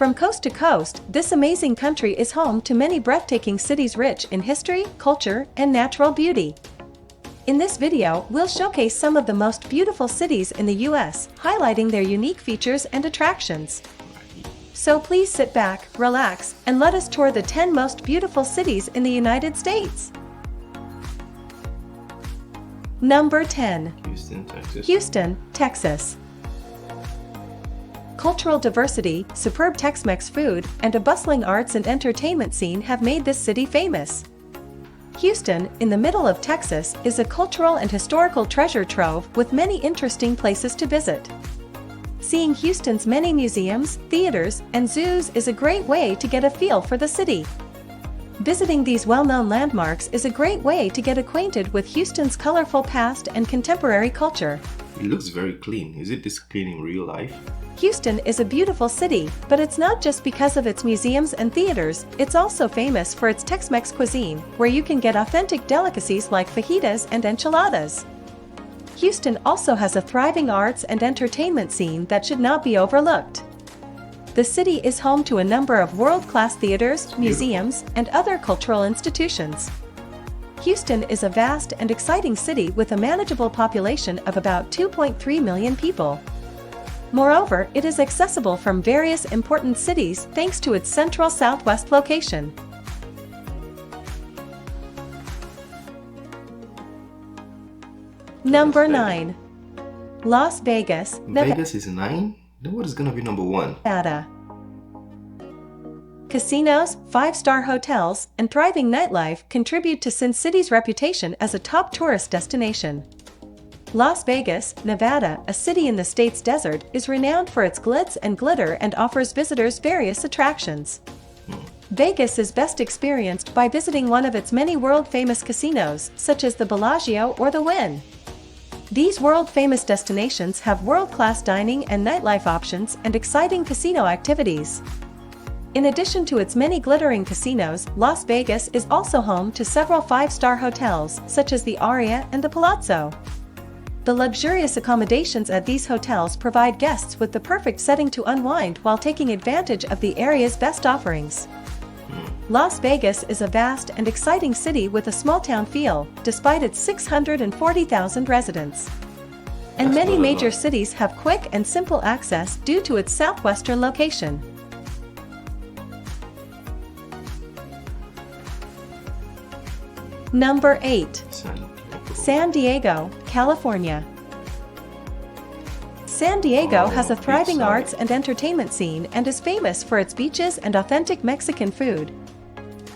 From coast to coast, this amazing country is home to many breathtaking cities rich in history, culture, and natural beauty. In this video, we'll showcase some of the most beautiful cities in the US, highlighting their unique features and attractions. So please sit back, relax, and let us tour the 10 most beautiful cities in the United States. Number 10. Houston, Texas. Houston, Texas. Cultural diversity, superb Tex-Mex food, and a bustling arts and entertainment scene have made this city famous. Houston, in the middle of Texas, is a cultural and historical treasure trove with many interesting places to visit. Seeing Houston's many museums, theaters, and zoos is a great way to get a feel for the city. Visiting these well-known landmarks is a great way to get acquainted with Houston's colorful past and contemporary culture. It looks very clean. Is it this clean in real life? Houston is a beautiful city, but it's not just because of its museums and theaters, it's also famous for its Tex-Mex cuisine, where you can get authentic delicacies like fajitas and enchiladas. Houston also has a thriving arts and entertainment scene that should not be overlooked. The city is home to a number of world-class theaters, museums, and other cultural institutions. Houston is a vast and exciting city with a manageable population of about 2.3 million people. Moreover, it is accessible from various important cities thanks to its central southwest location. Number 9. Las Vegas, Nevada. Vegas is 9? Then what is gonna be number 1? Casinos, five-star hotels, and thriving nightlife contribute to Sin City's reputation as a top tourist destination. Las Vegas, Nevada, a city in the state's desert, is renowned for its glitz and glitter and offers visitors various attractions. Vegas is best experienced by visiting one of its many world-famous casinos, such as the Bellagio or the Wynn. These world-famous destinations have world-class dining and nightlife options and exciting casino activities. In addition to its many glittering casinos, Las Vegas is also home to several five-star hotels, such as the Aria and the Palazzo. The luxurious accommodations at these hotels provide guests with the perfect setting to unwind while taking advantage of the area's best offerings. Las Vegas is a vast and exciting city with a small-town feel, despite its 640,000 residents. And many major cities have quick and simple access due to its southwestern location. Number 8. San Diego, California. San Diego has a thriving arts and entertainment scene and is famous for its beaches and authentic Mexican food.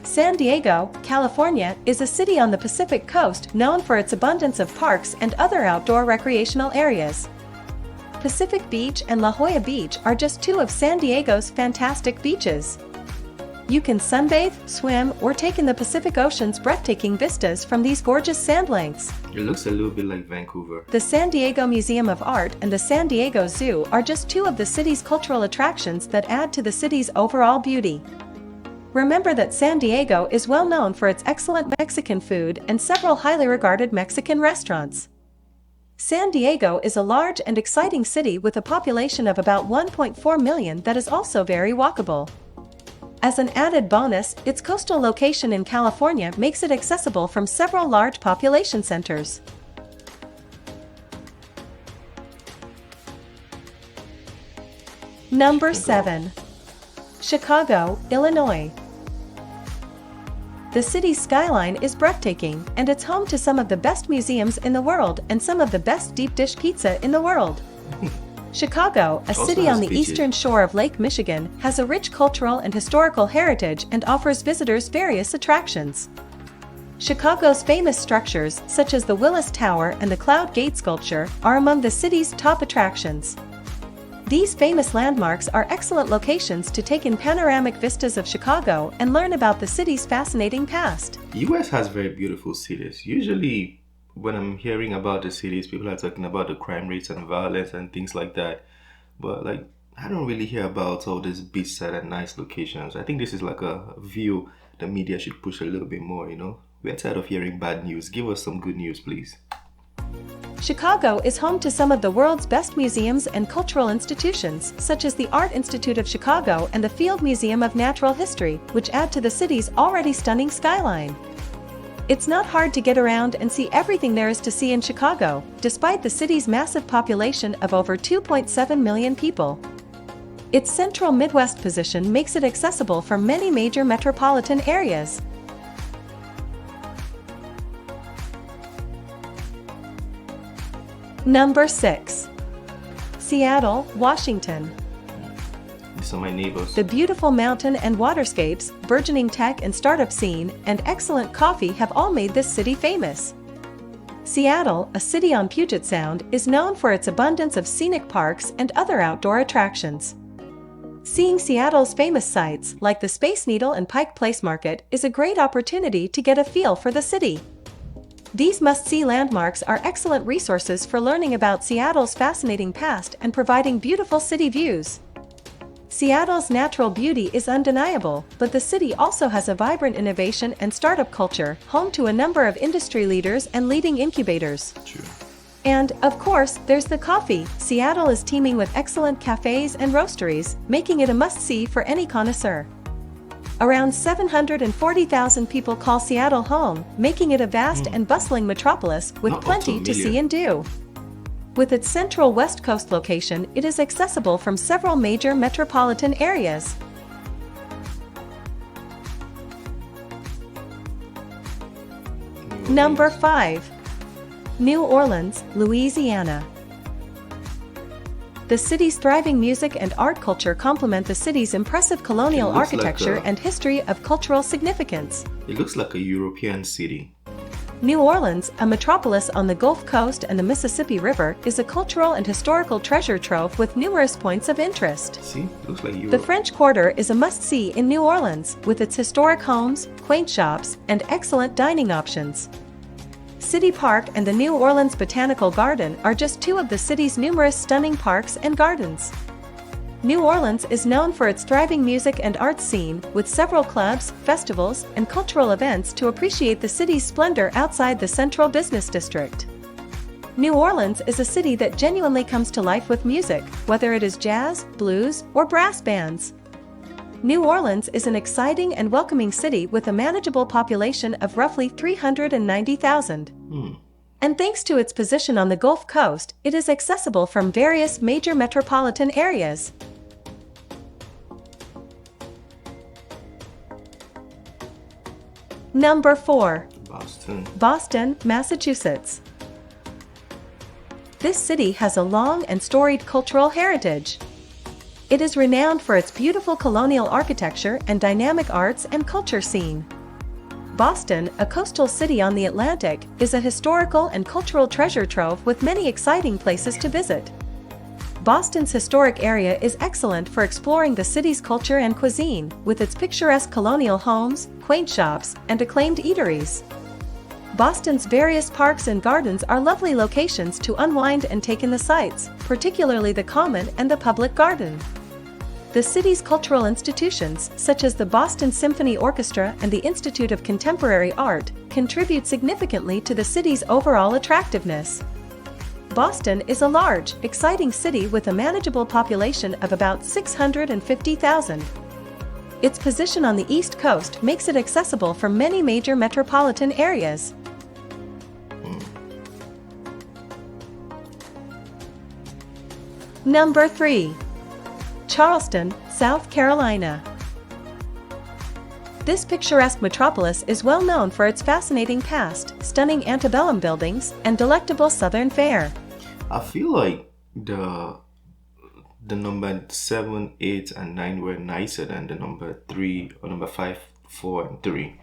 San Diego, California, is a city on the Pacific Coast known for its abundance of parks and other outdoor recreational areas. Pacific Beach and La Jolla Beach are just two of San Diego's fantastic beaches. You can sunbathe, swim, or take in the Pacific Ocean's breathtaking vistas from these gorgeous sand lengths. It looks a little bit like Vancouver. The San Diego Museum of Art and the San Diego Zoo are just two of the city's cultural attractions that add to the city's overall beauty. Remember that San Diego is well known for its excellent Mexican food and several highly regarded Mexican restaurants. San Diego is a large and exciting city with a population of about 1.4 million that is also very walkable. As an added bonus, its coastal location in California makes it accessible from several large population centers. Number 7. Chicago, Illinois. The city's skyline is breathtaking, and it's home to some of the best museums in the world and some of the best deep dish pizza in the world. Chicago, a city on the eastern shore of Lake Michigan, has a rich cultural and historical heritage and offers visitors various attractions. Chicago's famous structures, such as the Willis Tower and the Cloud Gate sculpture, are among the city's top attractions. These famous landmarks are excellent locations to take in panoramic vistas of Chicago and learn about the city's fascinating past. US has very beautiful cities. Usually, when I'm hearing about the cities, people are talking about the crime rates and violence and things like that. But I don't really hear about all these beachside and nice locations. I think this is like a view the media should push a little bit more, you know? We're tired of hearing bad news. Give us some good news, please. Chicago is home to some of the world's best museums and cultural institutions, such as the Art Institute of Chicago and the Field Museum of Natural History, which add to the city's already stunning skyline. It's not hard to get around and see everything there is to see in Chicago, despite the city's massive population of over 2.7 million people. Its central Midwest position makes it accessible for many major metropolitan areas. Number 6. Seattle, Washington. These are my neighbors. The beautiful mountain and waterscapes, burgeoning tech and startup scene, and excellent coffee have all made this city famous. Seattle, a city on Puget Sound, is known for its abundance of scenic parks and other outdoor attractions. Seeing Seattle's famous sights, like the Space Needle and Pike Place Market, is a great opportunity to get a feel for the city. These must-see landmarks are excellent resources for learning about Seattle's fascinating past and providing beautiful city views. Seattle's natural beauty is undeniable, but the city also has a vibrant innovation and startup culture, home to a number of industry leaders and leading incubators. True. And, of course, there's the coffee. Seattle is teeming with excellent cafes and roasteries, making it a must-see for any connoisseur. Around 740,000 people call Seattle home, making it a vast and bustling metropolis with plenty to see and do. With its central West Coast location, it is accessible from several major metropolitan areas. Number 5. New Orleans, Louisiana. The city's thriving music and art culture complement the city's impressive colonial architecture and history of cultural significance. It looks like a European city. New Orleans, a metropolis on the Gulf Coast and the Mississippi River, is a cultural and historical treasure trove with numerous points of interest. See, looks like Europe. The French Quarter is a must-see in New Orleans, with its historic homes, quaint shops, and excellent dining options. City Park and the New Orleans Botanical Garden are just two of the city's numerous stunning parks and gardens. New Orleans is known for its thriving music and arts scene, with several clubs, festivals, and cultural events to appreciate the city's splendor outside the central business district. New Orleans is a city that genuinely comes to life with music, whether it is jazz, blues, or brass bands. New Orleans is an exciting and welcoming city with a manageable population of roughly 390,000. And thanks to its position on the Gulf Coast, it is accessible from various major metropolitan areas. Number 4. Boston, Massachusetts. This city has a long and storied cultural heritage. It is renowned for its beautiful colonial architecture and dynamic arts and culture scene. Boston, a coastal city on the Atlantic, is a historical and cultural treasure trove with many exciting places to visit. Boston's historic area is excellent for exploring the city's culture and cuisine, with its picturesque colonial homes, quaint shops, and acclaimed eateries. Boston's various parks and gardens are lovely locations to unwind and take in the sights, particularly the Common and the Public Garden. The city's cultural institutions, such as the Boston Symphony Orchestra and the Institute of Contemporary Art, contribute significantly to the city's overall attractiveness. Boston is a large, exciting city with a manageable population of about 650,000. Its position on the East Coast makes it accessible for many major metropolitan areas. Number 3. Charleston, South Carolina. This picturesque metropolis is well known for its fascinating past, stunning antebellum buildings, and delectable Southern fare. I feel like the number 7, 8, and 9 were nicer than the number 3 or number 5, 4, and 3.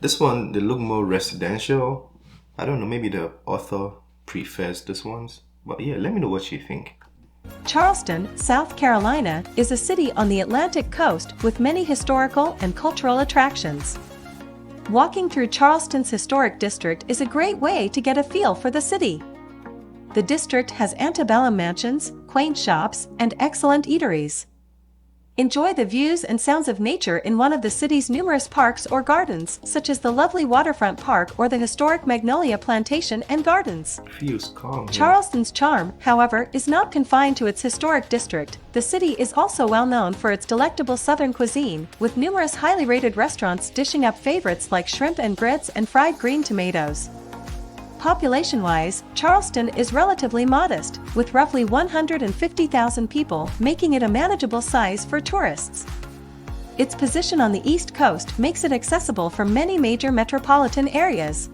This one, they look more residential. I don't know, maybe the author prefers this ones. But yeah, let me know what you think. Charleston, South Carolina, is a city on the Atlantic coast with many historical and cultural attractions. Walking through Charleston's historic district is a great way to get a feel for the city. The district has antebellum mansions, quaint shops, and excellent eateries. Enjoy the views and sounds of nature in one of the city's numerous parks or gardens, such as the lovely Waterfront Park or the historic Magnolia Plantation and Gardens. Feels calm here. Charleston's charm, however, is not confined to its historic district. The city is also well known for its delectable southern cuisine, with numerous highly rated restaurants dishing up favorites like shrimp and grits and fried green tomatoes. Population-wise, Charleston is relatively modest, with roughly 150,000 people, making it a manageable size for tourists. Its position on the East Coast makes it accessible from many major metropolitan areas.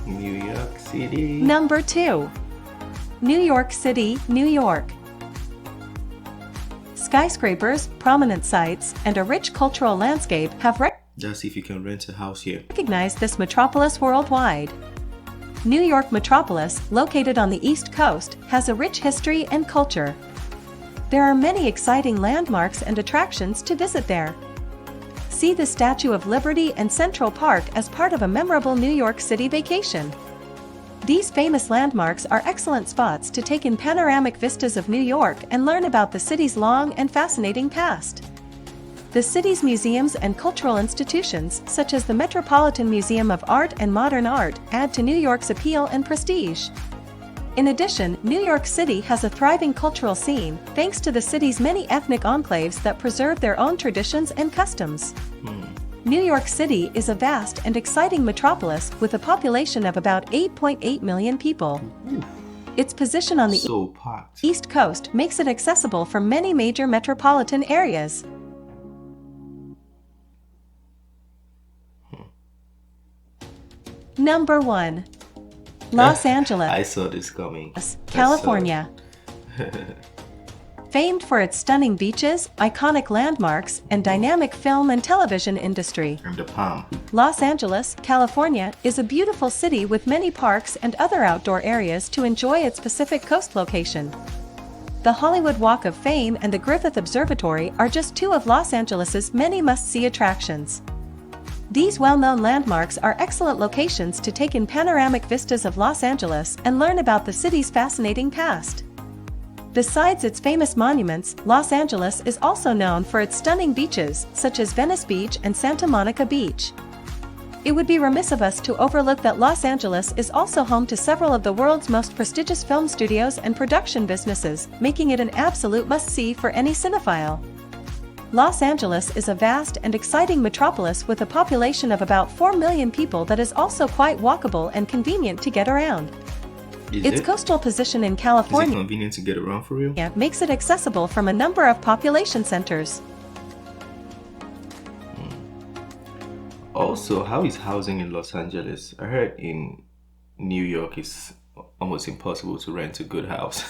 New York City. Number 2. New York City, New York. Skyscrapers, prominent sites, and a rich cultural landscape have Just see if you can rent a house here. recognized this metropolis worldwide. New York metropolis, located on the East Coast, has a rich history and culture. There are many exciting landmarks and attractions to visit there. See the Statue of Liberty and Central Park as part of a memorable New York City vacation. These famous landmarks are excellent spots to take in panoramic vistas of New York and learn about the city's long and fascinating past. The city's museums and cultural institutions, such as the Metropolitan Museum of Art and Modern Art, add to New York's appeal and prestige. In addition, New York City has a thriving cultural scene, thanks to the city's many ethnic enclaves that preserve their own traditions and customs. New York City is a vast and exciting metropolis with a population of about 8.8 million people. Its position on the So packed. East Coast makes it accessible from many major metropolitan areas. Number 1. Los Angeles, I saw this coming. California. Famed for its stunning beaches, iconic landmarks, and dynamic film and television industry, And the palm. Los Angeles, California, is a beautiful city with many parks and other outdoor areas to enjoy its Pacific Coast location. The Hollywood Walk of Fame and the Griffith Observatory are just two of Los Angeles's many must-see attractions. These well-known landmarks are excellent locations to take in panoramic vistas of Los Angeles and learn about the city's fascinating past. Besides its famous monuments, Los Angeles is also known for its stunning beaches, such as Venice Beach and Santa Monica Beach. It would be remiss of us to overlook that Los Angeles is also home to several of the world's most prestigious film studios and production businesses, making it an absolute must-see for any cinephile. Los Angeles is a vast and exciting metropolis with a population of about 4 million people that is also quite walkable and convenient to get around. Its coastal position in Is it California convenient to get around for real? makes it accessible from a number of population centers. Also, how is housing in Los Angeles? I heard in New York it's almost impossible to rent a good house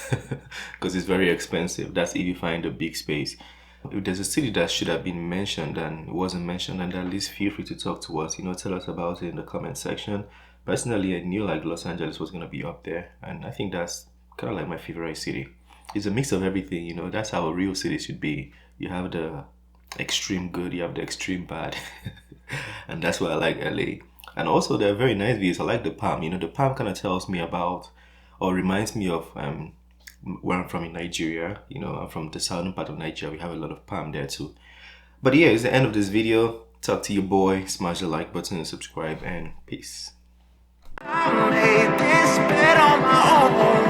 because it's very expensive. That's if you find a big space. If there's a city that should have been mentioned and wasn't mentioned, and at least feel free to talk to us, tell us about it in the comment section. Personally, I knew like Los Angeles was going to be up there, and I think that's kind of like my favorite city. It's a mix of everything, that's how a real city should be. You have the extreme good, you have the extreme bad. And that's why I like LA. And also there are very nice views. I like the palm. The palm kind of tells me about, or reminds me of where I'm from in Nigeria. I'm from the southern part of Nigeria. We have a lot of palm there too. But yeah, it's the end of this video. Talk to your boy. Smash the like button and subscribe, and peace. I made this bed on my own.